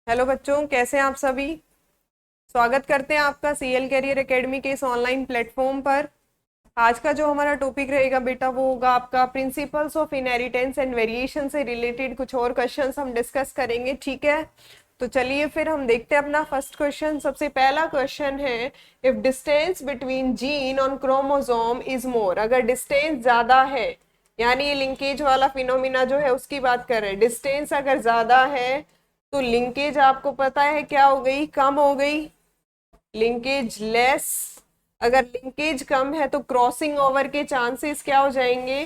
Hello बच्चों, कैसे हैं आप सभी। स्वागत करते हैं आपका सीएल कैरियर एकेडमी के इस ऑनलाइन प्लेटफॉर्म पर। आज का जो हमारा टॉपिक रहेगा बेटा वो होगा आपका principles of inheritance and variation से रिलेटेड कुछ और क्वेश्चंस हम डिस्कस करेंगे, ठीक है। तो चलिए फिर हम देखते हैं अपना फर्स्ट क्वेश्चन। सबसे पहला क्वेश्चन है, if distance between gene on chromosome is more. अगर डिस्टेंस ज्यादा है, यानी ये लिंकेज वाला फिनोमिना जो है उसकी बात कर रहे हैं। डिस्टेंस अगर ज्यादा है तो लिंकेज आपको पता है क्या हो गई, कम हो गई, लिंकेज लेस। अगर लिंकेज कम है तो क्रॉसिंग ओवर के चांसेस क्या हो जाएंगे,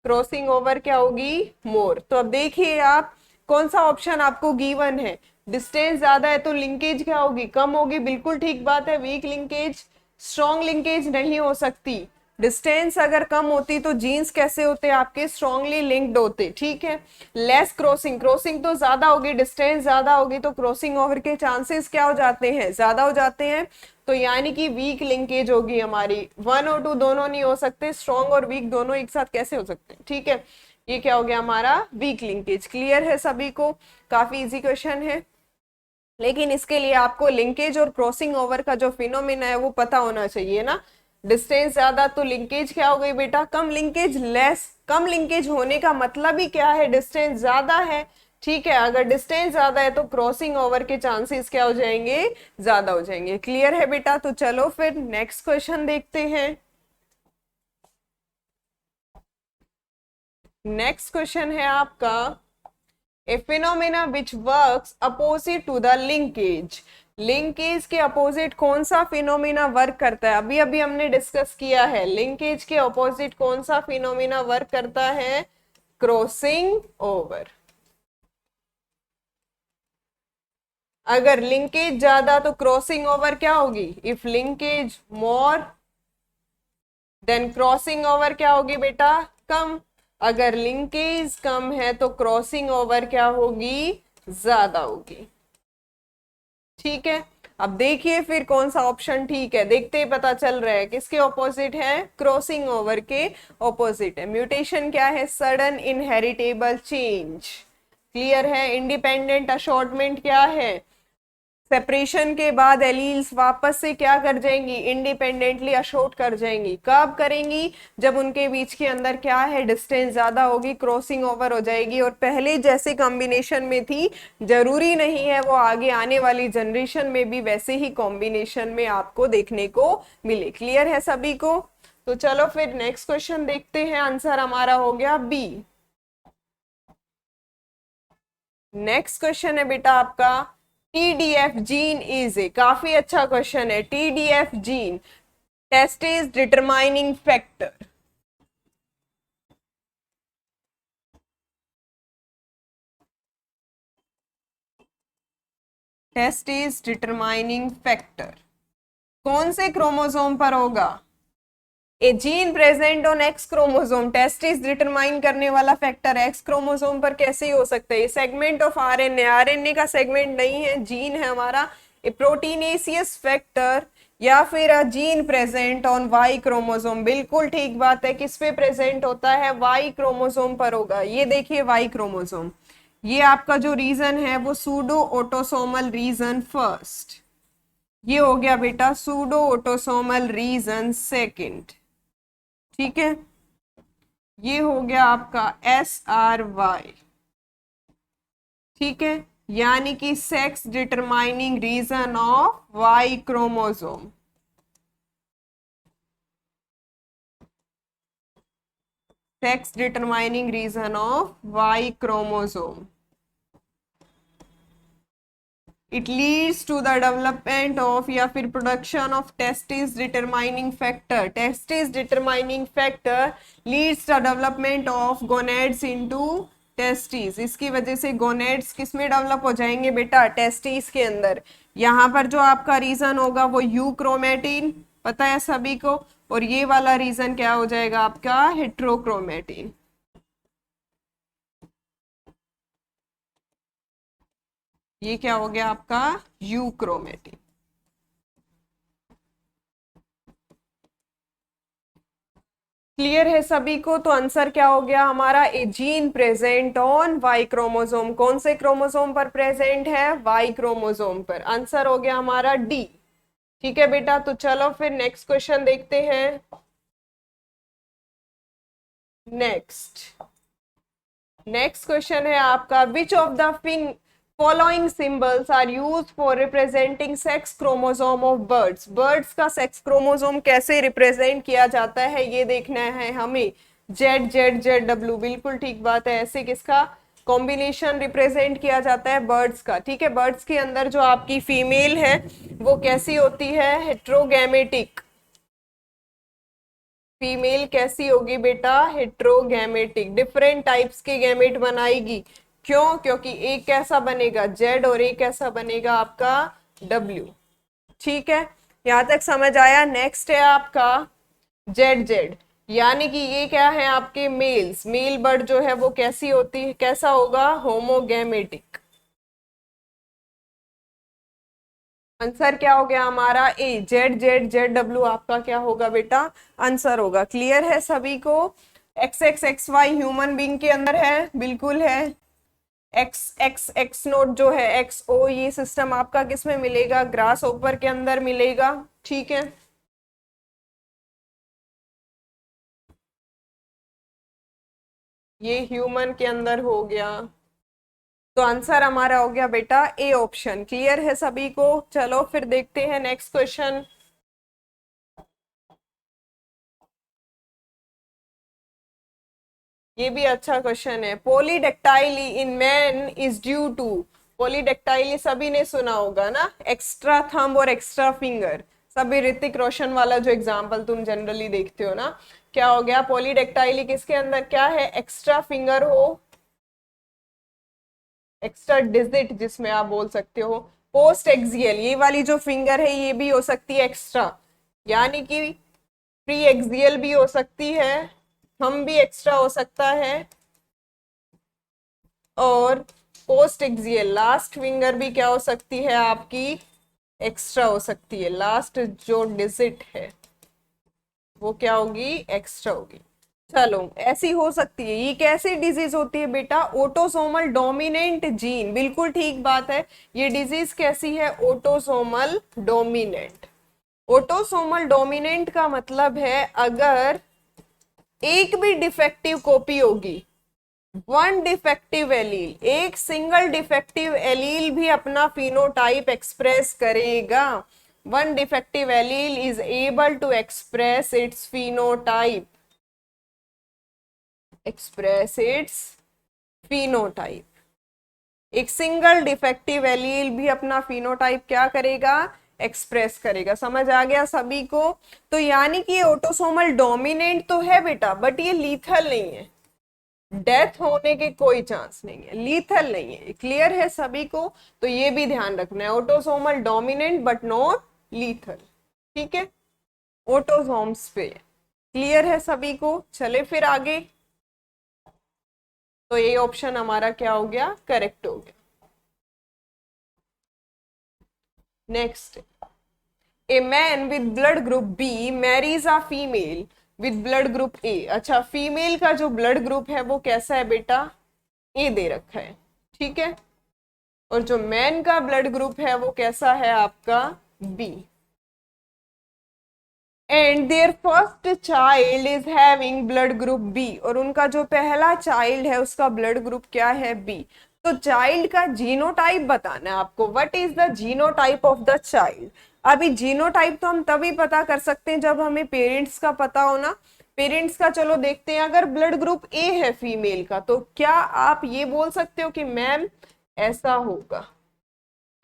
क्रॉसिंग ओवर क्या होगी, मोर। तो अब देखिए आप कौन सा ऑप्शन आपको गिवन है। डिस्टेंस ज्यादा है तो लिंकेज क्या होगी, कम होगी, बिल्कुल ठीक बात है। वीक लिंकेज, स्ट्रॉन्ग लिंकेज नहीं हो सकती। डिस्टेंस अगर कम होती तो जीन्स कैसे होते आपके, स्ट्रांगली लिंक्ड होते, ठीक है। लेस क्रॉसिंग, क्रॉसिंग तो ज्यादा होगी, डिस्टेंस ज्यादा होगी तो क्रॉसिंग ओवर के चांसेस क्या हो जाते हैं, ज्यादा हो जाते हैं। तो यानी कि वीक लिंकेज होगी हमारी। वन और टू दोनों नहीं हो सकते, स्ट्रॉन्ग और वीक दोनों एक साथ कैसे हो सकते हैं, ठीक है। ये क्या हो गया हमारा, वीक लिंकेज। क्लियर है सभी को, काफी इजी क्वेश्चन है। लेकिन इसके लिए आपको लिंकेज और क्रॉसिंग ओवर का जो फिनोमिना है वो पता होना चाहिए ना। डिस्टेंस ज्यादा तो लिंकेज क्या हो गई बेटा, कम लिंकेज लेस। कम लिंकेज होने का मतलब ही क्या है, डिस्टेंस ज्यादा है, ठीक है। अगर डिस्टेंस ज्यादा है तो क्रॉसिंग ओवर के चांसेस क्या हो जाएंगे, ज्यादा हो जाएंगे। क्लियर है बेटा। तो चलो फिर नेक्स्ट क्वेश्चन देखते हैं। नेक्स्ट क्वेश्चन है आपका, a phenomena which works opposite to the linkage। Linkage के अपोजिट कौन सा फिनोमिना वर्क करता है, अभी अभी हमने डिस्कस किया है। लिंकेज के अपोजिट कौन सा फिनोमिना वर्क करता है, क्रॉसिंग ओवर। अगर लिंकेज ज्यादा तो क्रॉसिंग ओवर क्या होगी, if linkage more than crossing over क्या होगी बेटा, कम। अगर लिंकेज कम है तो क्रॉसिंग ओवर क्या होगी, ज्यादा होगी, ठीक है। अब देखिए फिर कौन सा ऑप्शन ठीक है, देखते ही पता चल रहा है किसके ऑपोजिट है, क्रॉसिंग ओवर के ऑपोजिट है। म्यूटेशन क्या है, सडन इनहेरिटेबल चेंज। क्लियर है। इंडिपेंडेंट अशॉर्टमेंट क्या है, सेपरेशन के बाद एलील्स वापस से क्या कर जाएंगी, इंडिपेंडेंटली अशोर्ट कर जाएंगी। कब करेंगी, जब उनके बीच के अंदर क्या है, डिस्टेंस ज्यादा होगी, क्रॉसिंग ओवर हो जाएगी। और पहले जैसे कॉम्बिनेशन में थी, जरूरी नहीं है वो आगे आने वाली जनरेशन में भी वैसे ही कॉम्बिनेशन में आपको देखने को मिले। क्लियर है सभी को। तो चलो फिर नेक्स्ट क्वेश्चन देखते हैं। आंसर हमारा हो गया बी। नेक्स्ट क्वेश्चन है बेटा आपका, टीडीएफ जीन इज ए, काफी अच्छा क्वेश्चन है। TDF gene, testis determining factor. Testis determining factor कौन से क्रोमोसोम पर होगा, a gene present on X chromosome. Testis determine करने वाला फैक्टर एक्स क्रोमोसोम पर कैसे ही हो सकता है, सेगमेंट ऑफ आरएनए, आरएनए का सेगमेंट नहीं है, जीन है हमारा। ए प्रोटीनेसियस फैक्टर या फिर a gene present on Y chromosome. बिल्कुल ठीक बात है, किस पे प्रेजेंट होता है, वाई क्रोमोसोम पर होगा। ये देखिए वाई क्रोमोसोम, ये आपका जो रीजन है वो सूडो ऑटोसोमल रीजन फर्स्ट, ये हो गया बेटा सूडो ऑटोसोमल रीजन सेकंड, ठीक है। ये हो गया आपका SRY, ठीक है। यानी कि sex determining region of Y chromosome. Sex determining region of Y chromosome, it leads to the development of या फिर production of testis determining factor. Testis determining factor leads the development of gonads into testis. इसकी वजह से gonads किस में develop हो जाएंगे बेटा, टेस्टिस के अंदर। यहाँ पर जो आपका रीजन होगा वो यू क्रोमेटिन, पता है सभी को। और ये वाला रीजन क्या हो जाएगा आपका, हेट्रोक्रोमेटिन। ये क्या हो गया आपका, यू क्रोमेटिन। क्लियर है सभी को? तो आंसर क्या हो गया हमारा, a gene present on Y chromosome. कौन से क्रोमोसोम पर प्रेजेंट है, वाई क्रोमोसोम पर। आंसर हो गया हमारा डी। ठीक है बेटा, तो चलो फिर नेक्स्ट क्वेश्चन देखते हैं। नेक्स्ट क्वेश्चन है आपका, which of the following symbols are use for representing sex chromosome of birds. Birds का सेक्स क्रोमोसोम कैसे रिप्रेजेंट किया जाता है ये देखना है हमें। जेड जेड जेड डब्ल्यू, बिल्कुल ठीक बात है। ऐसे किसका कॉम्बिनेशन रिप्रेजेंट किया जाता है, बर्ड्स का। ठीक है, बर्ड्स के अंदर जो आपकी फीमेल है वो कैसी होती है, हेट्रोगैमेटिक। फीमेल कैसी होगी बेटा, हेट्रोगैमेटिक, डिफरेंट टाइप्स के गैमेट बनाएगी। क्यों, क्योंकि एक कैसा बनेगा जेड और एक कैसा बनेगा आपका डब्ल्यू। ठीक है, यहां तक समझ आया। नेक्स्ट है आपका जेड जेड, यानी कि ये क्या है आपके मेल्स। मेल बर्ड जो है वो कैसी होती है, कैसा होगा, होमोगैमेटिक। आंसर क्या हो गया हमारा, ए जेड जेड जेड डब्ल्यू आपका क्या होगा बेटा, आंसर होगा। क्लियर है सभी को? X x x why human being के अंदर है, बिल्कुल है। एक्स एक्स एक्स नोट जो है, एक्स ओ, ये सिस्टम आपका किस में मिलेगा, ग्रास ओपर के अंदर मिलेगा। ठीक है, ये ह्यूमन के अंदर हो गया। तो आंसर हमारा हो गया बेटा ए ऑप्शन। क्लियर है सभी को? चलो फिर देखते हैं नेक्स्ट क्वेश्चन। ये भी अच्छा क्वेश्चन है। Polydactyly in man is due to, polydactyly सभी ने सुना होगा ना, एक्स्ट्रा थंब और एक्स्ट्रा फिंगर। सभी ऋतिक रोशन वाला जो एग्जाम्पल तुम जनरली देखते हो ना, क्या हो गया, पॉलीडेक्टाइली किसके अंदर क्या है, एक्स्ट्रा फिंगर हो, एक्स्ट्रा डिजिट जिसमें आप बोल सकते हो। पोस्ट एक्सियल, ये वाली जो फिंगर है ये भी हो सकती है एक्स्ट्रा, यानी कि प्री एक्सियल भी हो सकती है, हम भी एक्स्ट्रा हो सकता है, और पोस्ट एक्सियल लास्ट फिंगर भी क्या हो सकती है आपकी, एक्स्ट्रा हो सकती है। लास्ट जो डिजिट है वो क्या होगी, एक्स्ट्रा होगी। चलो, ऐसी हो सकती है। ये कैसी डिजीज होती है बेटा, ऑटोसोमल डोमिनेंट जीन, बिल्कुल ठीक बात है। ये डिजीज कैसी है, ऑटोसोमल डोमिनेंट। ऑटोसोमल डोमिनेंट का मतलब है अगर एक भी डिफेक्टिव कॉपी होगी, वन डिफेक्टिव एलील, एक सिंगल डिफेक्टिव एलील भी अपना फिनोटाइप एक्सप्रेस करेगा। One defective allele is able to express its phenotype, express its phenotype. एक सिंगल डिफेक्टिव एलील भी अपना फिनोटाइप क्या करेगा, एक्सप्रेस करेगा। समझ आ गया सभी को? तो यानी कि ये ऑटोसोमल डोमिनेंट तो है बेटा, बट ये लीथल नहीं है, डेथ होने के कोई चांस नहीं है, लीथल नहीं है। क्लियर है सभी को? तो ये भी ध्यान रखना है, autosomal dominant but not lethal. ठीक है, ऑटोसोम्स पे। क्लियर है सभी को? चले फिर आगे। तो ये ऑप्शन हमारा क्या हो गया, करेक्ट हो गया। Next, a man with blood group B marries a female with blood group A. अच्छा, फीमेल का जो ब्लड ग्रुप है वो कैसा है बेटा, ए दे रखा है। ठीक है, और जो मैन का ब्लड ग्रुप है वो कैसा है आपका, B. And their first child is having blood group B, और उनका जो पहला चाइल्ड है उसका ब्लड ग्रुप क्या है, बी। तो चाइल्ड का जीनोटाइप बताना है आपको, what is the genotype of the child. अभी जीनोटाइप तो हम तभी पता कर सकते हैं जब हमें पेरेंट्स का पता हो ना। पेरेंट्स का चलो देखते हैं, अगर ब्लड ग्रुप ए है फीमेल का, तो क्या आप ये बोल सकते हो कि मैम ऐसा होगा।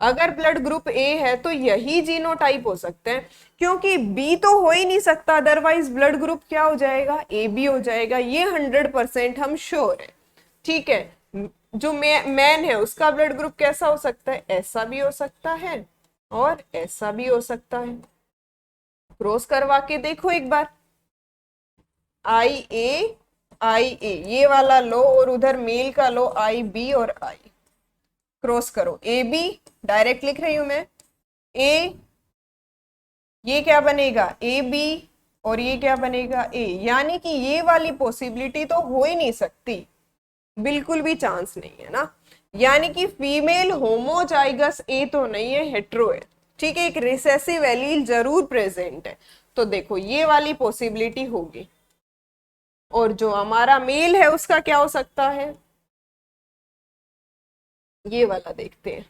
अगर ब्लड ग्रुप ए है तो यही जीनोटाइप हो सकते हैं, क्योंकि बी तो हो ही नहीं सकता, अदरवाइज ब्लड ग्रुप क्या हो जाएगा, ए बी हो जाएगा। ये 100% हम श्योर है। ठीक है, जो मैन है उसका ब्लड ग्रुप कैसा हो सकता है, ऐसा भी हो सकता है और ऐसा भी हो सकता है। क्रॉस करवा के देखो एक बार, आई ए ये वाला लो, और उधर मेल का लो आई बी, और आई क्रॉस करो, ए बी डायरेक्ट लिख रही हूं मैं, ए, ये क्या बनेगा, ए बी, और ये क्या बनेगा ए, यानी कि ये वाली पॉसिबिलिटी तो हो ही नहीं सकती, बिल्कुल भी चांस नहीं है ना। यानी कि फीमेल होमोजाइगस ए तो नहीं है, हेट्रो है, ठीक है। एक रिसेसिव एलील जरूर प्रेजेंट है, तो देखो ये वाली पॉसिबिलिटी होगी। और जो हमारा मेल है उसका क्या हो सकता है, ये वाला देखते हैं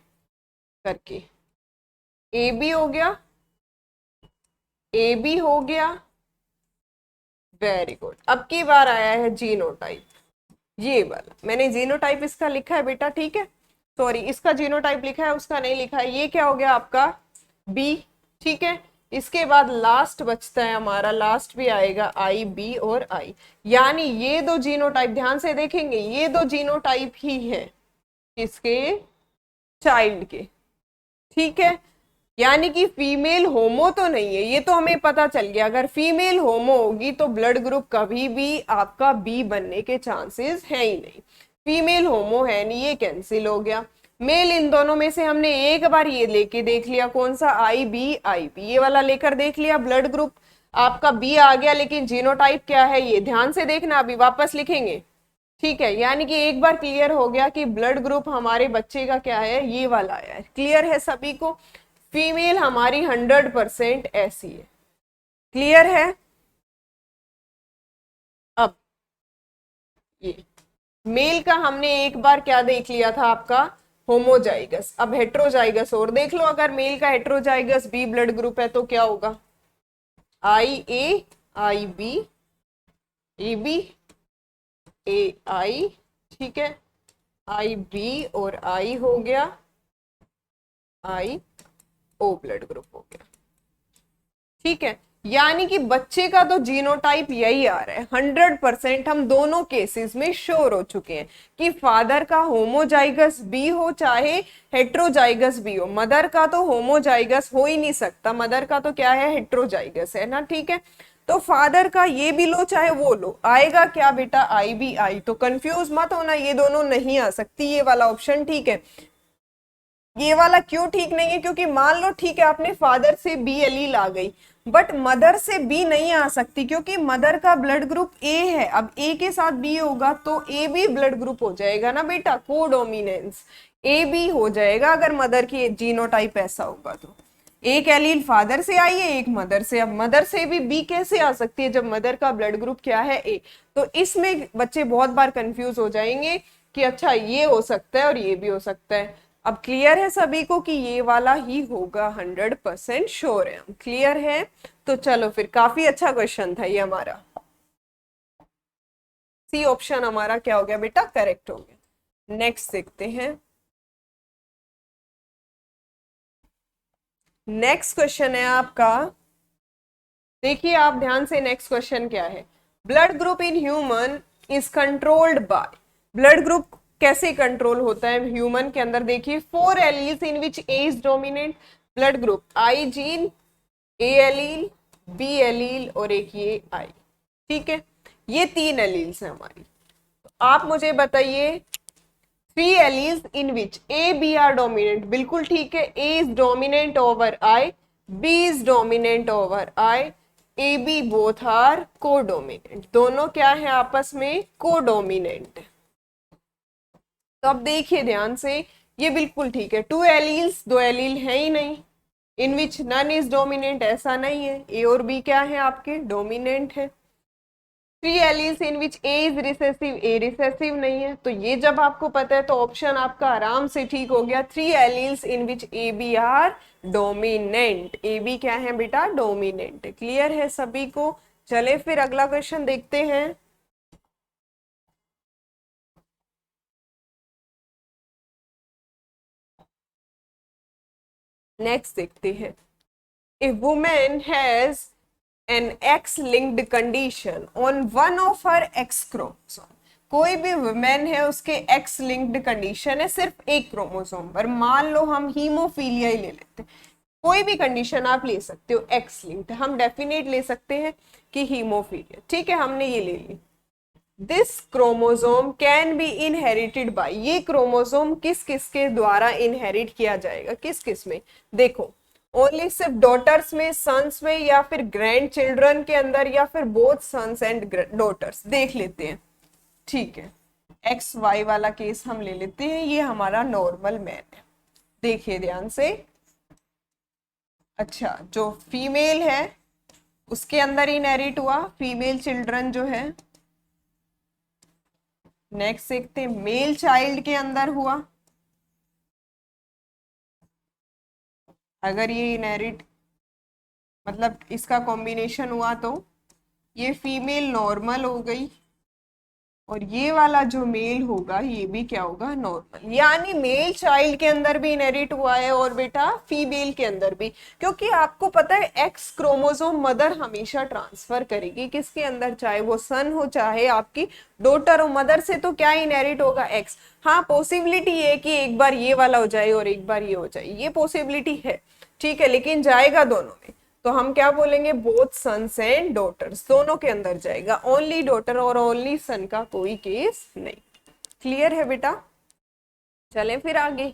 करके। ए बी हो गया, ए बी हो गया, वेरी गुड। अब की बार आया है जीनोटाइप, ये वाला मैंने जीनोटाइप इसका लिखा है बेटा, ठीक है। सॉरी, इसका जीनोटाइप लिखा है, उसका नहीं लिखा है। ये क्या हो गया आपका बी, ठीक है। इसके बाद लास्ट बचता है हमारा, लास्ट भी आएगा आई बी और आई, यानी ये दो जीनोटाइप ध्यान से देखेंगे, ये दो जीनोटाइप ही है किसके, चाइल्ड के, ठीक है। यानी कि फीमेल होमो तो नहीं है, ये तो हमें पता चल गया। अगर फीमेल होमो होगी तो ब्लड ग्रुप कभी भी आपका बी बनने के चांसेस है ही नहीं। फीमेल होमो है नहीं, ये कैंसिल हो गया। मेल, इन दोनों में से हमने एक बार ये लेके देख लिया, कौन सा, आई बी, आई बी, ये वाला लेकर देख लिया। ब्लड ग्रुप आपका बी आ गया, लेकिन जीनोटाइप क्या है ये ध्यान से देखना, अभी वापस लिखेंगे, ठीक है। यानी कि एक बार क्लियर हो गया कि ब्लड ग्रुप हमारे बच्चे का क्या है, ये वाला आया है। क्लियर है सभी को, फीमेल हमारी 100% ऐसी है, क्लियर है। अब ये मेल का हमने एक बार क्या देख लिया था आपका, होमोजाइगस। अब हेट्रोजाइगस और देख लो, अगर मेल का हेट्रोजाइगस बी ब्लड ग्रुप है तो क्या होगा, आई ए, आई बी, ए बी, ए आई, ठीक है, आई बी और आई हो गया, आई ओ ब्लड ग्रुप हो गया, ठीक है। यानी कि बच्चे का तो जीनोटाइप यही आ रहा है, 100% हम दोनों केसेस में श्योर हो चुके हैं कि फादर का होमोजाइगस बी हो चाहे हेट्रोजाइगस बी हो। मदर का तो होमोजाइगस हो ही नहीं सकता, मदर का तो क्या है, हेट्रोजाइगस है ना, ठीक है। तो फादर का ये भी लो चाहे वो लो, आएगा क्या बेटा, आई बी आई। तो कंफ्यूज मत होना, ये दोनों नहीं आ सकती, ये वाला ऑप्शन ठीक है। ये वाला क्यों ठीक नहीं है, क्योंकि मान लो ठीक है आपने फादर से बी एलील आ गई, बट मदर से बी नहीं आ सकती, क्योंकि मदर का ब्लड ग्रुप ए है। अब ए के साथ बी होगा तो ए बी ब्लड ग्रुप हो जाएगा ना बेटा, कोडोमिनेंस ए बी हो जाएगा अगर मदर की जीनोटाइप ऐसा होगा तो। एक एलील फादर से आई है, एक मदर से। अब मदर से भी बी कैसे आ सकती है जब मदर का ब्लड ग्रुप क्या है, ए। तो इसमें बच्चे बहुत बार कंफ्यूज हो जाएंगे कि अच्छा ये हो सकता है और ये भी हो सकता है। अब क्लियर है सभी को कि ये वाला ही होगा, 100% श्योर है हम, क्लियर है। तो चलो फिर, काफी अच्छा क्वेश्चन था ये हमारा। सी ऑप्शन हमारा क्या हो गया बेटा, करेक्ट हो गया। नेक्स्ट देखते हैं, नेक्स्ट क्वेश्चन है आपका, देखिए आप ध्यान से, नेक्स्ट क्वेश्चन क्या है, blood group in human is controlled by. Blood group कैसे कंट्रोल होता है ह्यूमन के अंदर, देखिए 4 alleles in which A is dominant. Blood group I gene, A allele, B allele और एक ये आई, ठीक है। ये 3 एलील्स है हमारी। तो आप मुझे बताइए 3 alleles in which A B are dominant, बिल्कुल ठीक है। A is dominant over I, B is dominant over I, A B both are codominant. दोनों क्या है आपस में, कोडोमिनेंट। तो अब देखिए ध्यान से, ये बिल्कुल ठीक है। 2 एलील्स, 2 एलील है ही नहीं, इन विच नन इज डोमिनेंट, ऐसा नहीं है। ए और बी क्या है आपके, डोमिनेंट है। 3 alleles in which A is recessive, A recessive नहीं है। तो ये जब आपको पता है तो ऑप्शन आपका आराम से ठीक हो गया। 3 alleles in which A B are dominant, A B क्या है बेटा, डोमिनेंट। क्लियर है सभी को। चले फिर अगला क्वेश्चन देखते हैं। नेक्स्ट देखते हैं, if woman has an X-linked condition on one of her X chromosome, कोई भी वुमेन है उसके X लिंक्ड कंडीशन है सिर्फ एक क्रोमोसोम पर, मान लो हम हीमोफीलिया ही ले लेते हैं, कोई भी कंडीशन आप ले सकते हो X लिंक्ड, हम डेफिनेट ले सकते हैं कि हीमोफीलिया, ठीक है, हमने ये ले ली। This chromosome can be inherited by, ये क्रोमोसोम किस किस के द्वारा इनहेरिट किया जाएगा, किस किस में, देखो ओनली सिर्फ डॉटर्स में, सन्स में, या फिर ग्रैंड चिल्ड्रन के अंदर, या फिर बोथ सन्स एंड डॉटर्स, देख लेते हैं। ठीक है, एक्स वाई वाला केस हम ले लेते हैं, ये हमारा नॉर्मल मैन है। देखिए ध्यान से। अच्छा, जो फीमेल है उसके अंदर इनहेरिट हुआ, फीमेल चिल्ड्रन जो है। नेक्स्ट देखते हैं, मेल चाइल्ड के अंदर हुआ, अगर ये इनहेरिट मतलब इसका कॉम्बिनेशन हुआ तो ये फीमेल नॉर्मल हो गई, और ये वाला जो मेल होगा ये भी क्या होगा, नॉर्मल। यानी मेल चाइल्ड के अंदर भी इनहेरिट हुआ है और बेटा फीमेल के अंदर भी, क्योंकि आपको पता है एक्स क्रोमोसोम मदर हमेशा ट्रांसफर करेगी किसके अंदर, चाहे वो सन हो चाहे आपकी डॉटर हो, मदर से तो क्या इनहेरिट होगा, एक्स। हाँ, पॉसिबिलिटी है कि एक बार ये वाला हो जाए और एक बार ये हो जाए, ये पॉसिबिलिटी है, ठीक है, लेकिन जाएगा दोनों में। तो हम क्या बोलेंगे, बोथ सन्स एंड डॉटर्स, दोनों के अंदर जाएगा, ओनली डॉटर और ओनली सन का कोई केस नहीं। क्लियर है बेटा? चलें फिर आगे।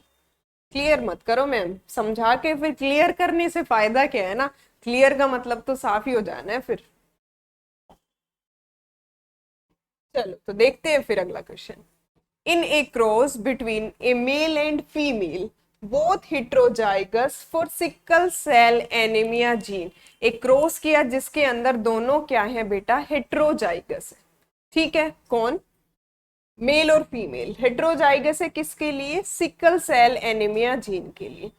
क्लियर मत करो मैम, समझा के फिर क्लियर करने से फायदा क्या है ना, क्लियर का मतलब तो साफ ही हो जाना है फिर। चलो तो देखते हैं फिर अगला question. In a cross between a male and female both heterozygous for sickle cell anaemia gene, एक क्रॉस किया जिसके अंदर दोनों क्या है बेटा, हेट्रोजाइगस है। ठीक है, कौन, मेल और फीमेल, हेट्रोजाइगस है किसके लिए, सिकल सेल एनीमिया जीन के लिए।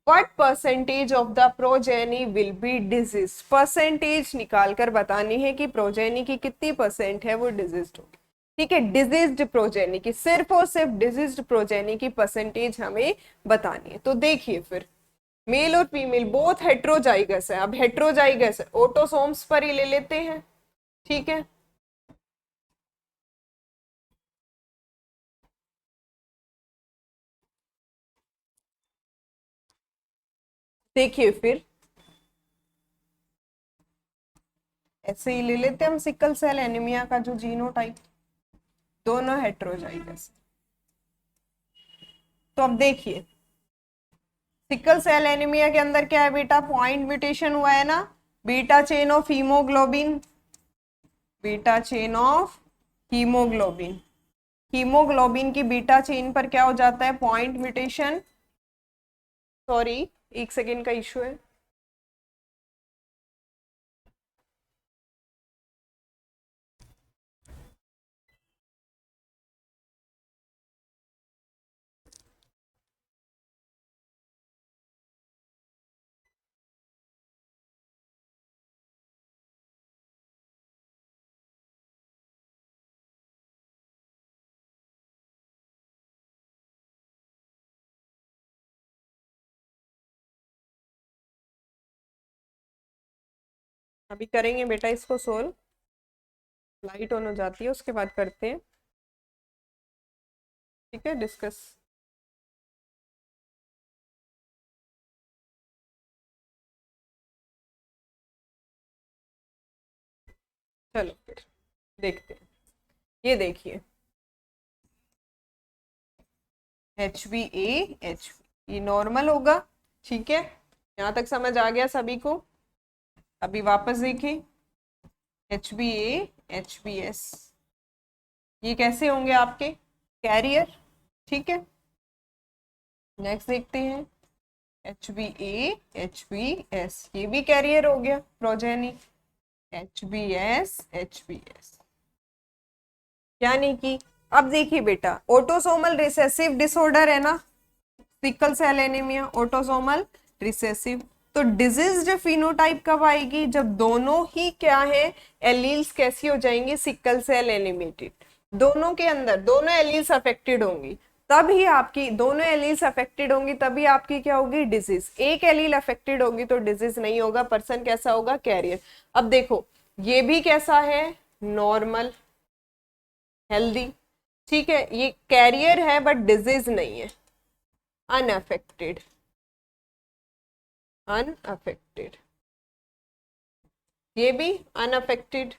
What percentage of the progeny will be diseased? Percentage निकाल कर बतानी है कि प्रोजेनी की कितनी परसेंट है वो डिजीज्ड होगी। ठीक है, डिजीज्ड प्रोजेनी की, सिर्फ और सिर्फ डिजीज्ड प्रोजेनी की परसेंटेज हमें बतानी है। तो देखिए फिर, मेल और फीमेल बोथ हेट्रोजाइगस है, अब हेट्रोजाइगस है ऑटोसोम्स पर ही ले लेते हैं। ठीक है, देखिए फिर ऐसे ही ले लेते हैं हम सिकल सेल एनीमिया का जो जीनोटाइप, दोनों हेट्रोजाइगस। तो अब देखिए, सिकल सेल एनीमिया के अंदर क्या है बेटा, पॉइंट म्यूटेशन हुआ है ना, beta chain of haemoglobin, beta chain of haemoglobin, haemoglobin की बीटा चेन पर क्या हो जाता है, पॉइंट म्यूटेशन। सॉरी, एक सेकेंड का इश्यू है। अभी करेंगे बेटा इसको सोल्व, लाइट ऑन हो जाती है उसके बाद करते हैं। ठीक है, डिस्कस। चलो फिर देखते हैं, ये देखिए HbA ये नॉर्मल होगा। ठीक है, यहाँ तक समझ आ गया सभी को? अभी वापस देखें, HbA HbS ये कैसे होंगे आपके, कैरियर। ठीक है, नेक्स्ट देखते हैं HbA HbS ये भी कैरियर हो गया, प्रोजेनी HbS यानी कि अब देखिए बेटा, ऑटोसोमल रिसेसिव डिसऑर्डर है ना, sickle cell anaemia autosomal recessive. तो डिजीज्ड फिनोटाइप कब आएगी, जब दोनों ही क्या है, एलील्स कैसी हो जाएंगे, सिकल सेल एनिमेटेड, दोनों के अंदर दोनों एलील्स अफेक्टेड होंगी, तभी आपकी दोनों एलील्स अफेक्टेड होंगी तभी आपकी क्या होगी, डिजीज। एक एलील अफेक्टेड होगी तो डिजीज नहीं होगा, पर्सन कैसा होगा, कैरियर। अब देखो ये भी कैसा है, नॉर्मल हेल्दी। ठीक है, ये कैरियर है बट डिजीज नहीं है, अनअफेक्टेड, अनअफेक्टेड, ये भी अनअफेक्टेड,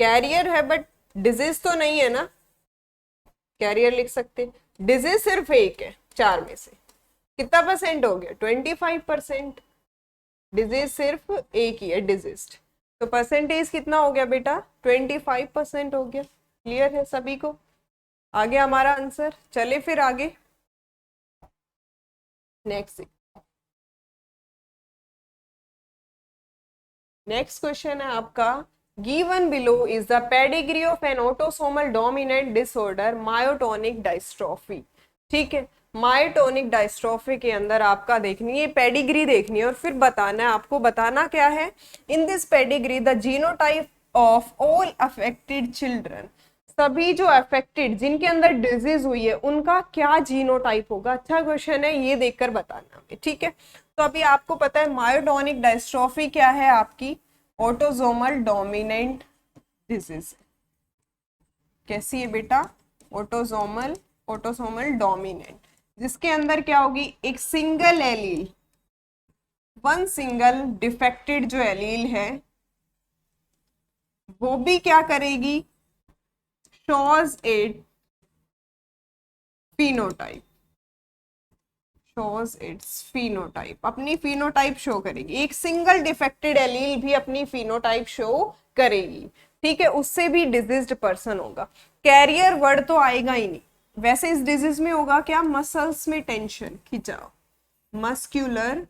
कैरियर है बट डिजीज तो नहीं है ना, कैरियर लिख सकते। डिजीज सिर्फ एक है चार में से, कितना परसेंट हो गया, 25%। डिजीज सिर्फ एक ही है, डिजीज। तो परसेंटेज कितना हो गया बेटा? 25% हो गया। क्लियर है सभी को? आगे हमारा आंसर। चले फिर आगे नेक्स्ट। नेक्स्ट क्वेश्चन है आपका, given below is the pedigree of an autosomal dominant disorder myotonic dystrophy. ठीक है, मायोटोनिक डायस्ट्रोफी के अंदर आपका देखनी है पेडिग्री देखनी है और फिर बताना है आपको। बताना क्या है? In this pedigree the genotype of all affected children, सभी जो अफेक्टेड जिनके अंदर डिजीज हुई है उनका क्या जीनोटाइप होगा। अच्छा क्वेश्चन है, ये देखकर बताना हमें। ठीक है, तो अभी आपको पता है मायोटोनिक डायस्ट्रोफी क्या है? आपकी ऑटोसोमल डोमिनेंट डिजीज। कैसी है बेटा? ऑटोसोमल डोमिनेंट, जिसके अंदर क्या होगी? एक single allele, one single defected जो एलील है वो भी क्या करेगी? Shows it phenotype, shows its phenotype, अपनी phenotype शो करेगी। एक सिंगल डिफेक्टेड एलील भी अपनी phenotype शो करेगी। ठीक है, उससे भी डिजीज्ड पर्सन होगा। कैरियर वर्ड तो आएगा ही नहीं। वैसे इस डिजीज में होगा क्या? मसल्स में टेंशन, खिंचाव, मस्क्यूलर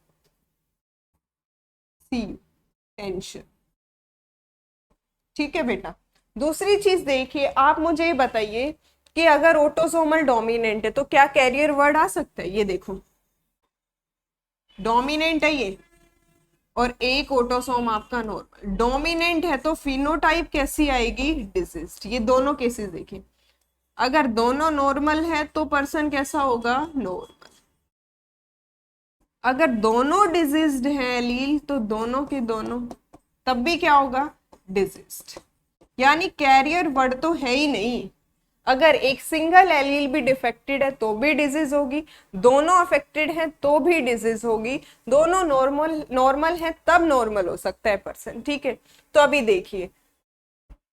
सी टेंशन। ठीक है बेटा। दूसरी चीज देखिए, आप मुझे ये बताइए कि अगर ऑटोसोमल डोमिनेंट है तो क्या कैरियर वर्ड आ सकता है? ये देखो, डोमिनेंट है ये और एक ऑटोसोम आपका नॉर्मल। डोमिनेंट है तो फिनोटाइप कैसी आएगी? डिजीज्ड। ये दोनों केसेस देखिए, अगर दोनों नॉर्मल है तो पर्सन कैसा होगा? नॉर्मल। अगर दोनों डिजीज्ड है एलील तो दोनों के दोनों तब भी क्या होगा? डिजीज्ड। यानी कैरियर वर्ड तो है ही नहीं। अगर एक सिंगल एलील भी डिफेक्टेड है तो भी डिजीज होगी, दोनों अफेक्टेड हैं तो भी डिजीज होगी, दोनों नॉर्मल है तब नॉर्मल हो सकता है पर्सन। ठीक है, तो अभी देखिए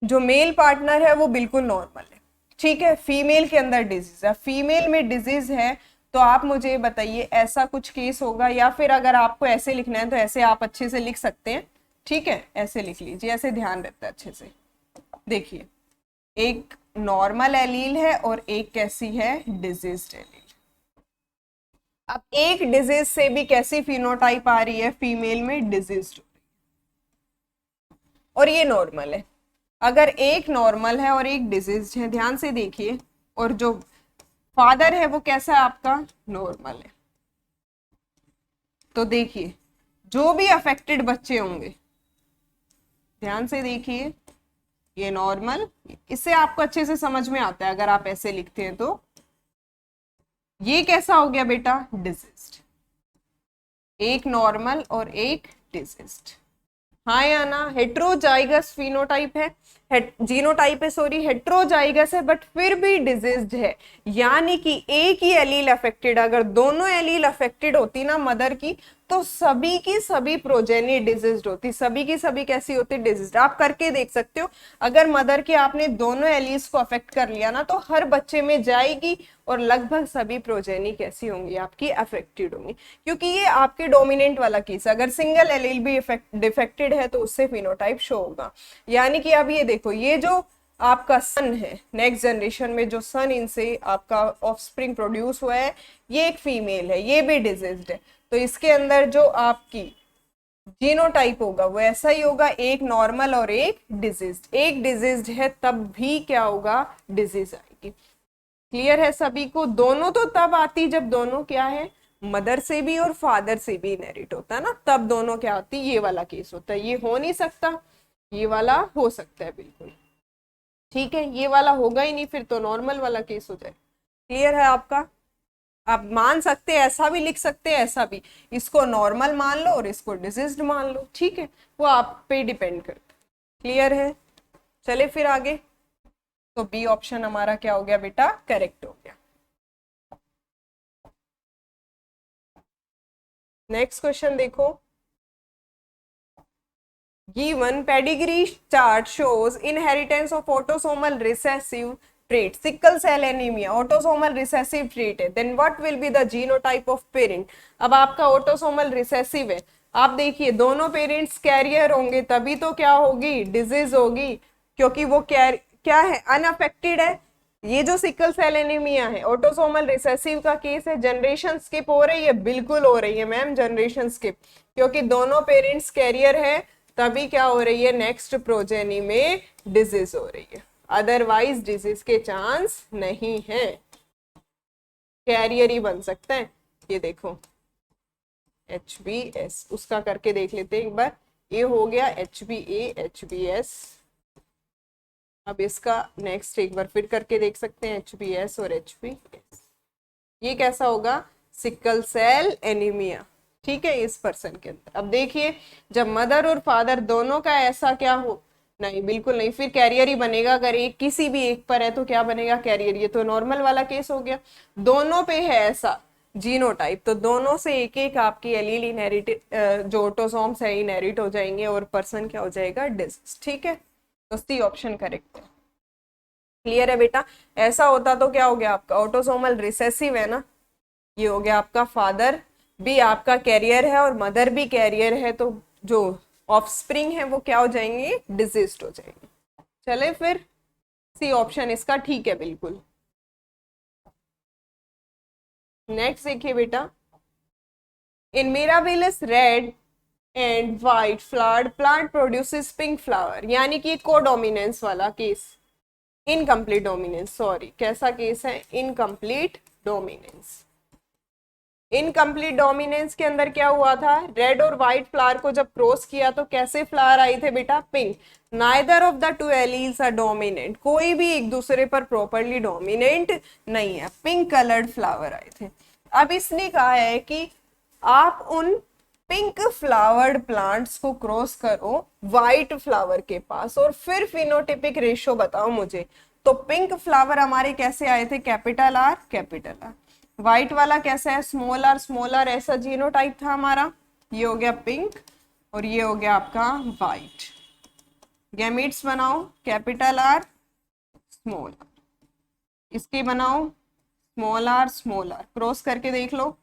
जो मेल पार्टनर है वो बिल्कुल नॉर्मल है। ठीक है, फीमेल के अंदर डिजीज है, फीमेल में डिजीज है, तो आप मुझे बताइए ऐसा कुछ केस होगा? या फिर अगर आपको ऐसे लिखना है तो ऐसे आप अच्छे से लिख सकते हैं। ठीक है, ऐसे लिख लीजिए, ऐसे ध्यान रहता है अच्छे से। देखिए, एक नॉर्मल एलील है और एक कैसी है? Diseased allele. अब एक डिजीज से भी कैसी फिनोटाइप आ रही है? फीमेल में डिजीज्ड, और ये नॉर्मल है। अगर एक नॉर्मल है और एक डिजीज्ड है, ध्यान से देखिए, और जो फादर है वो कैसा है आपका? नॉर्मल है। तो देखिए जो भी अफेक्टेड बच्चे होंगे, ध्यान से देखिए, ये नॉर्मल, इससे आपको अच्छे से समझ में आता है अगर आप ऐसे लिखते हैं तो। ये कैसा हो गया बेटा? डिजीज्ड। एक नॉर्मल और एक डिजीज्ड। हाँ या ना? हेट्रोजाइगस फिनोटाइप है, जीनोटाइप है सॉरी, हेट्रोजाइगस है बट फिर भी डिजीज्ड है। यानी कि एक ही एलील अफेक्टेड, अगर दोनों एलील अफेक्टेड होती ना मदर की, तो सभी की सभी प्रोजेनी डिजीज्ड होती, सभी की सभी कैसी होती? डिजीज्ड। आप करके देख सकते हो, अगर मदर के आपने दोनों एलील्स को अफेक्ट कर लिया ना तो हर बच्चे में जाएगी और लगभग सभी प्रोजेनी कैसी होंगी? आपकी अफेक्टेड होंगी, क्योंकि ये आपके डोमिनेंट वाला केस। अगर सिंगल एलील भी डिफेक्टेड है तो उससे फिनोटाइप शो होगा। यानी कि अब ये देखो, ये जो आपका सन है, नेक्स्ट जनरेशन में जो सन इनसे आपका ऑफस्प्रिंग प्रोड्यूस हुआ है, ये एक फीमेल है, ये भी डिजीज्ड है। तो इसके अंदर जो आपकी जीनोटाइप होगा वो ऐसा ही होगा, एक नॉर्मल और एक डिजीज्ड। एक डिजीज्ड है तब भी क्या होगा? डिजीज आएगी। क्लियर है सभी को? दोनों तो तब आती जब दोनों क्या है? मदर से भी और फादर से भी इनहेरिट होता है ना, तब दोनों क्या होती? ये वाला केस होता है। ये हो नहीं सकता, ये वाला हो सकता है बिल्कुल। ठीक है, ये वाला होगा ही नहीं, फिर तो नॉर्मल वाला केस हो जाए। क्लियर है आपका? आप मान सकते हैं, ऐसा भी लिख सकते हैं, ऐसा भी, इसको नॉर्मल मान लो और इसको डिजीज्ड मान लो। ठीक है, वो आप पे डिपेंड करता है। क्लियर है? चले फिर आगे। तो बी ऑप्शन हमारा क्या हो गया बेटा? करेक्ट हो गया। नेक्स्ट क्वेश्चन देखो, given pedigree chart shows inheritance of autosomal recessive trait, sickle cell anemia autosomal recessive trait है, then what will be the genotype of parent? अब आपका autosomal recessive है आप देखिए दोनों पेरेंट्स कैरियर होंगे तभी तो क्या होगी, डिजीज होगी, क्योंकि वो क्या है, अनअफेक्टेड है। ये जो सिकल सेल एनीमिया है, ऑटोसोमल रिसेसिव का केस है, जनरेशन स्किप हो रही है, बिल्कुल हो रही है मैम जनरेशन स्किप, क्योंकि दोनों पेरेंट्स कैरियर है तभी क्या हो रही है, नेक्स्ट प्रोजेनी में डिजीज हो रही है, अदरवाइज डिजीज के चांस नहीं है, कैरियर ही बन सकते हैं। ये देखो HBS, उसका करके देख लेते हैं एक बार। ये हो गया HBA HBS। अब इसका नेक्स्ट एक बार फिर करके देख सकते हैं, HBS और HBS। ये कैसा होगा, सिकल सेल एनीमिया, ठीक है, इस पर्सन के अंदर। अब देखिए जब मदर और फादर दोनों का ऐसा क्या हो, नहीं बिल्कुल नहीं, फिर कैरियर ही बनेगा। अगर एक किसी भी एक पर है तो क्या बनेगा, कैरियर। ये तो नॉर्मल वाला केस हो गया। दोनों पे है ऐसा जीनोटाइप, तो दोनों से एक एक आपकी एलील इनहेरिटेड जो ऑटोसोम्स है इनहेरिट हो जाएंगे और पर्सन क्या हो जाएगा, डिजीज, ठीक है। तो सी ऑप्शन करेक्ट है। क्लियर है बेटा। ऐसा होता तो क्या हो गया आपका, ऑटोसोमल रिसेसिव है ना, ये हो गया आपका, फादर भी आपका कैरियर है और मदर भी कैरियर है, तो जो ऑफस्प्रिंग है वो क्या हो जाएंगे, डिजीज्ड हो जाएंगे। चले फिर, सी ऑप्शन इसका ठीक है बिल्कुल। नेक्स्ट देखिए बेटा, in mirabilis red and white flowered plant produces pink flower, यानी कि कोडोमिनेंस वाला केस, इनकम्प्लीट डोमिनेंस, सॉरी कैसा केस है, इनकम्प्लीट डोमिनेंस। इनकम्प्लीट डोमिनेंस के अंदर क्या हुआ था, रेड और व्हाइट फ्लावर को जब क्रॉस किया तो कैसे फ्लावर आए थे बेटा, pink. Neither of the two alleles are dominant, कोई भी एक दूसरे पर प्रॉपरली डोमिनेंट नहीं है, पिंक कलर्ड फ्लावर आए थे। अब इसने कहा है कि आप उन पिंक फ्लावर्ड प्लांट्स को क्रॉस करो व्हाइट फ्लावर के पास और फिर फिनोटिपिक रेशो बताओ मुझे। तो पिंक फ्लावर हमारे कैसे आए थे, capital R capital R. White वाला कैसा है, स्मॉल आर, ऐसा जीनोटाइप था हमारा। ये हो गया पिंक और ये हो गया आपका व्हाइट। गैमीट्स बनाओ, कैपिटल आर स्मॉल, इसके बनाओ स्मॉल आर, क्रॉस करके देख लो।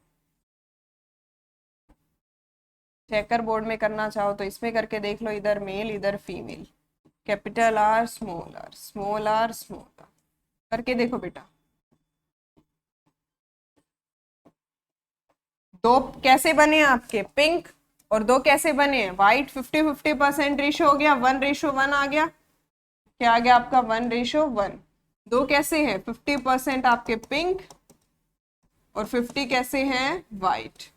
चेकर बोर्ड में करना चाहो तो इसमें करके देख लो, इधर मेल इधर female, capital R small R small R small R, करके देखो बेटा। दो कैसे बने आपके, पिंक, और दो कैसे बने हैं, व्हाइट। 50-50% रेशो हो गया, 1:1 आ गया, क्या आ गया आपका, 1:1। दो कैसे हैं, 50% आपके पिंक और 50 कैसे हैं व्हाइट,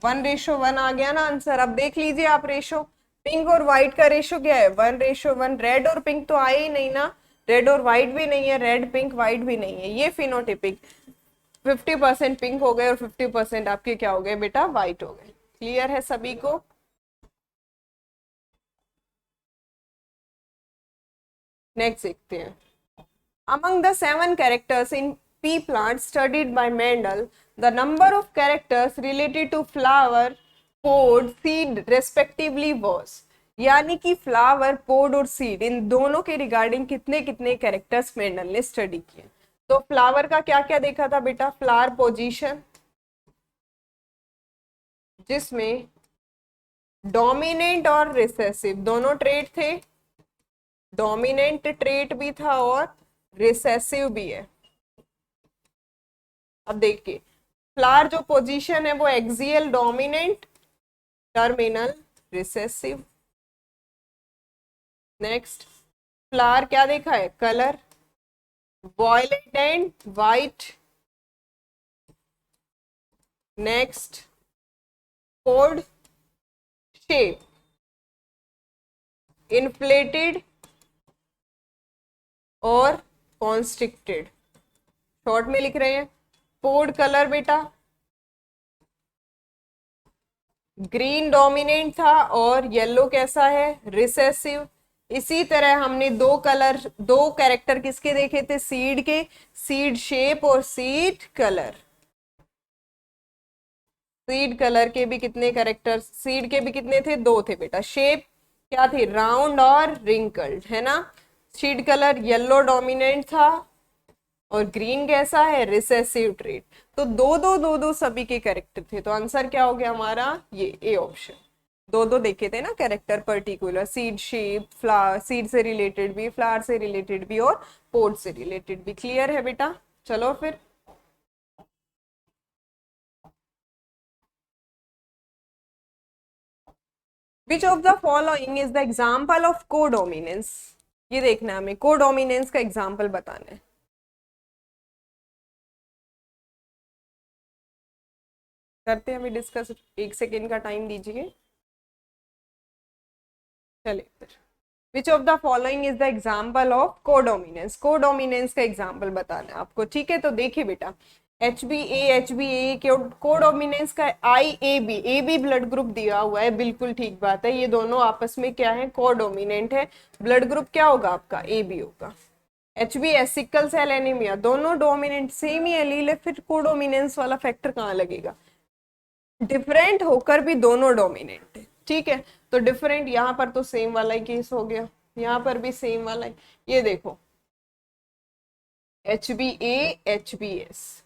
1:1 आ गया ना आंसर। अब देख लीजिए आप रेशो, पिंक और व्हाइट का रेशो क्या है, 1:1। रेड और पिंक तो आए ही नहीं ना, रेड और व्हाइट भी नहीं है, रेड पिंक व्हाइट भी नहीं है, ये फिनोटिपिक। 50% पिंक हो गए और 50% आपके क्या हो गए बेटा, व्हाइट हो गए। क्लियर है सभी को। नेक्स्ट देखते हैं, among the 7 characters in pea plants studied by Mendel, the number of characters related to flower, pod, seed respectively was, यानी कि फ्लावर, पोड और सीड इन दोनों के रिगार्डिंग कितने कितने कैरेक्टर्स मेंडल ने स्टडी किए। तो फ्लावर का क्या क्या देखा था बेटा, फ्लावर पोजीशन, जिसमें डोमिनेंट और रिसेसिव दोनों ट्रेट थे, डोमिनेंट ट्रेट भी था और रिसेसिव भी है। अब देखिए फ्लावर जो पोजीशन है वो axial dominant, terminal recessive. Next flower क्या देखा है, colour violet and white. Next pod shape, inflated और कॉन्स्ट्रिक्टेड, शॉर्ट में लिख रहे हैं। पोड कलर बेटा ग्रीन डोमिनेंट था और येलो कैसा है, रिसेसिव। इसी तरह हमने दो कैरेक्टर किसके देखे थे, सीड के, सीड शेप और सीड कलर। सीड कलर के भी कितने कैरेक्टर, सीड के भी कितने थे, दो थे बेटा। शेप क्या थी, राउंड और रिंकल्ड, है ना। सीड कलर येलो डोमिनेंट था और ग्रीन कैसा है, रिसेसिव ट्रेट। तो दो दो दो दो सभी के कैरेक्टर थे, तो आंसर क्या हो गया हमारा, ये ए ऑप्शन। दो दो देखे थे ना character, particular seed shape, flower, seed से रिलेटेड भी, फ्लावर से रिलेटेड भी और पोड से रिलेटेड भी। क्लियर है बेटा? चलो फिर विच of the following is the example of codominance. ये देखना है हमें, कोडोमिनेंस का एग्जाम्पल बताना है। करते हैं अभी डिस्कस, 1 सेकेंड का टाइम दीजिए। चलिए फिर, विच of the following is the example of codominance. Codominance का एग्जाम्पल बताना है आपको, ठीक है? तो देखिए बेटा, एच बी ए कोडोमिनेंस का आई ए बी ब्लड ग्रुप दिया हुआ है, बिल्कुल ठीक बात है। ये दोनों आपस में क्या है, कोडोमिनेंट है। ब्लड ग्रुप क्या होगा आपका, ए बी होगा। H B S sickle cell anaemia, दोनों डोमिनेंट, सेम ही एलील है, फिर कोडोमिनेंस वाला फैक्टर कहाँ लगेगा? डिफरेंट होकर भी दोनों डोमिनेंट है, ठीक है? तो डिफरेंट, यहाँ पर तो सेम वाला ही केस हो गया, यहाँ पर भी सेम वाला है। ये देखो, H B S,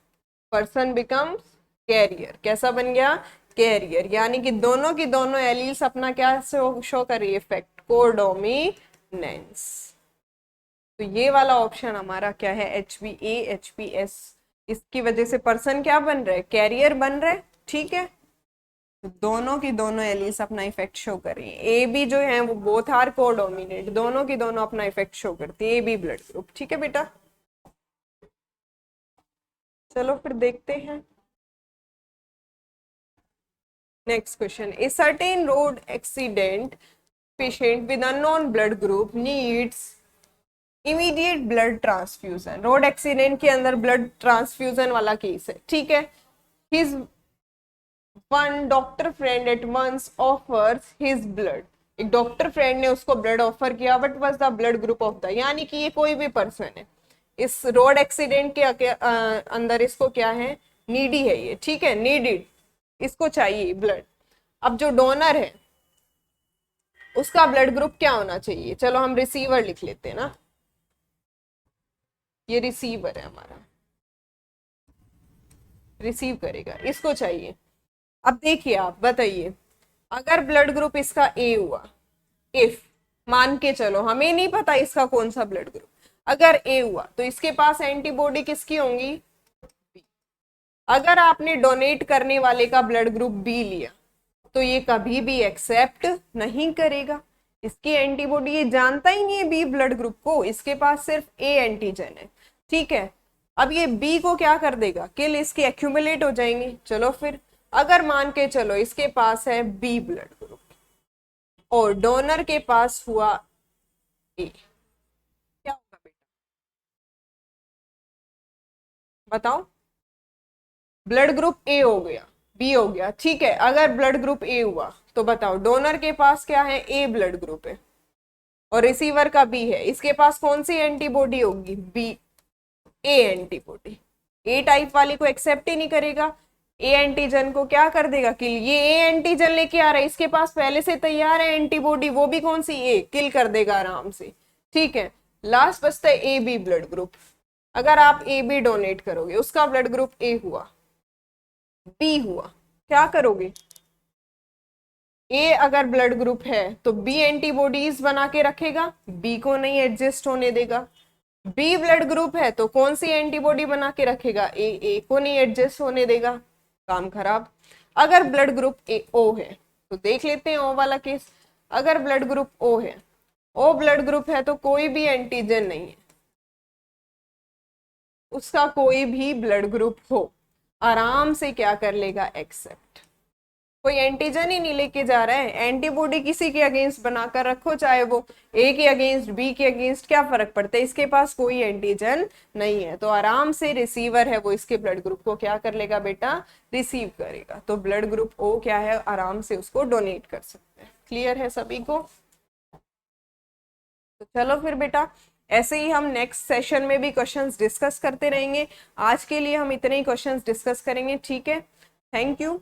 person becomes carrier, कैसा बन गया, कैरियर। यानी कि दोनों की दोनों एलील्स अपना क्या शो कर रही है, इफेक्ट, कोडोमिनेंस। तो ये वाला ऑप्शन हमारा क्या है, एच बी एस। इसकी वजह से पर्सन क्या बन रहा है, कैरियर बन रहा है, ठीक है? तो दोनों की दोनों एलील्स अपना इफेक्ट शो कर रही है। ए बी जो है वो बोथ आर कोडोमिनेंट, दोनों की दोनों अपना इफेक्ट शो करती है, ए बी ब्लड ग्रुप, ठीक है बेटा? चलो फिर देखते हैं next question. A certain road accident patient with unknown blood group needs immediate blood transfusion. Road accident के अंदर ब्लड ट्रांसफ्यूजन वाला केस है, ठीक है? His one doctor friend at once offers his blood, एक डॉक्टर फ्रेंड ने उसको blood offer किया, but was the blood group of the, यानी कि ये कोई भी पर्सन है इस रोड एक्सीडेंट के अंदर, इसको क्या है, नीडी है ये, ठीक है? नीडिड, इसको चाहिए ब्लड। अब जो डोनर है उसका ब्लड ग्रुप क्या होना चाहिए, चलो हम रिसीवर लिख लेते हैं ना, ये रिसीवर है हमारा, रिसीव करेगा, इसको चाहिए। अब देखिए आप बताइए, अगर ब्लड ग्रुप इसका ए हुआ, इफ मान के चलो, हमें नहीं पता इसका कौन सा ब्लड ग्रुप, अगर ए हुआ तो इसके पास एंटीबॉडी किसकी होंगी, बी। अगर आपने डोनेट करने वाले का ब्लड ग्रुप बी लिया तो ये कभी भी एक्सेप्ट नहीं करेगा, इसकी एंटीबॉडी, ये जानता ही नहीं है बी ब्लड ग्रुप को, इसके पास सिर्फ ए एंटीजन है, ठीक है? अब ये बी को क्या कर देगा, किल, इसकी एक्यूमुलेट हो जाएंगी। चलो फिर, अगर मान के चलो इसके पास है बी ब्लड ग्रुप और डोनर के पास हुआ ए, क्या होगा बेटा, बताओ? ब्लड ग्रुप ए हो गया, बी हो गया, ठीक है? अगर ब्लड ग्रुप ए हुआ तो बताओ, डोनर के पास क्या है, ए ब्लड ग्रुप है और रिसीवर का बी है, इसके पास कौन सी एंटीबॉडी होगी, B, A antibody. A type वाली को एक्सेप्ट ही नहीं करेगा, ए एंटीजन को क्या कर देगा, किल। ये ए एंटीजन लेके आ रहा है, इसके पास पहले से तैयार है एंटीबॉडी, वो भी कौन सी, ए, किल कर देगा आराम से, ठीक है? लास्ट बचता है ए बी ब्लड ग्रुप। अगर आप ए बी डोनेट करोगे, उसका ब्लड ग्रुप ए हुआ, बी हुआ, क्या करोगे, ए अगर ब्लड ग्रुप है तो बी एंटीबॉडीज बना के रखेगा, बी को नहीं एडजस्ट होने देगा। बी ब्लड ग्रुप है तो कौन सी एंटीबॉडी बना के रखेगा, ए को नहीं एडजस्ट होने देगा, काम खराब। अगर ब्लड ग्रुप ए ओ है तो देख लेते हैं ओ वाला केस। अगर ब्लड ग्रुप ओ है, ओ ब्लड ग्रुप है तो कोई भी एंटीजन नहीं है, उसका कोई भी ब्लड ग्रुप हो, आराम से क्या कर लेगा, एक्सेप्ट। कोई एंटीजन ही नहीं लेके जा रहा है, एंटीबॉडी किसी के अगेंस्ट बनाकर रखो, चाहे वो ए के अगेंस्ट, बी के अगेंस्ट, क्या फर्क पड़ता है, इसके पास कोई एंटीजन नहीं है, तो आराम से रिसीवर है वो इसके ब्लड ग्रुप को क्या कर लेगा बेटा, रिसीव करेगा। तो ब्लड ग्रुप ओ क्या है, आराम से उसको डोनेट कर सकते हैं। क्लियर है सभी को? तो चलो फिर बेटा, ऐसे ही हम नेक्स्ट सेशन में भी क्वेश्चंस डिस्कस करते रहेंगे। आज के लिए हम इतने ही क्वेश्चंस डिस्कस करेंगे, ठीक है? Thank you.